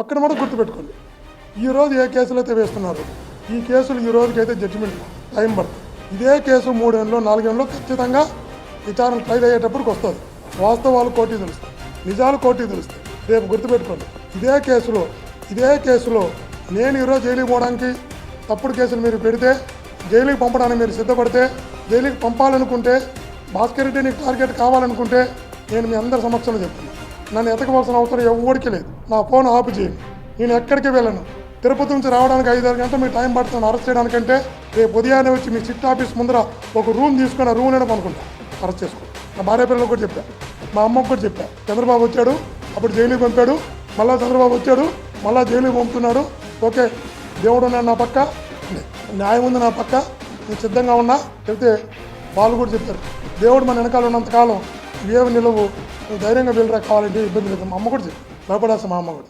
ఒక్కడ కూడా గుర్తుపెట్టుకోండి. ఈరోజు ఏ కేసులు అయితే వేస్తున్నారు, ఈ కేసులు ఈ రోజుకైతే జడ్జిమెంట్ టైం పడుతుంది. ఇదే కేసు 3 ఏళ్ళు 4 ఏళ్ళు ఖచ్చితంగా విచారణ ట్రైల్ అయ్యేటప్పటికి వస్తుంది. వాస్తవాలు కోర్టుకి తెలుస్తాయి, నిజాలు కోర్టుకి తెలుస్తాయి. రేపు గుర్తుపెట్టుకోండి, ఇదే కేసులో నేను ఈరోజు జైలుకి పోవడానికి తప్పుడు కేసులు మీరు పెడితే, జైలుకి పంపడానికి మీరు సిద్ధపడితే, జైలుకి పంపాలనుకుంటే, భాస్కర్ రెడ్డి నీకు టార్గెట్ కావాలనుకుంటే నేను మీ అందరి సమక్షంలో చెప్తున్నాను. నన్ను ఎతకవలసిన అవసరం ఎవరికి లేదు. నా ఫోన్ ఆఫ్ చేయండి, నేను ఎక్కడికి వెళ్ళను. తిరుపతి నుంచి రావడానికి 5-6 గంటలు మీకు టైం పడుతుంది అరెస్ట్ చేయడానికంటే. రేపు ఉదయాన్నే వచ్చి మీ సిట్ ఆఫీస్ ముందర ఒక రూమ్ తీసుకొని ఆ రూమ్లోనే పనుకుంటా, అరెస్ట్ చేసుకో. నా భార్య పిల్లలకు కూడా చెప్పా, మా అమ్మకు కూడా చెప్పా. చంద్రబాబు వచ్చాడు, అప్పుడు జైలుకి పంపాడు, మళ్ళీ చంద్రబాబు వచ్చాడు, మళ్ళీ జైలుకి పంపుతున్నాడు. ఓకే, దేవుడు ఉన్నాడు నా పక్క, న్యాయం ఉంది నా పక్క, నేను సిద్ధంగా ఉన్నా చెప్తే వాళ్ళు కూడా చెప్పారు. దేవుడు మన వెనకాల ఉన్నంతకాలం ఏమి నిలవు, నువ్వు ధైర్యంగా వెళ్ళరా, కావాలంటే ఇబ్బంది లేదు. మా అమ్మ కూడా చెప్పి భయపడాల్సిన మా అమ్మ కూడా.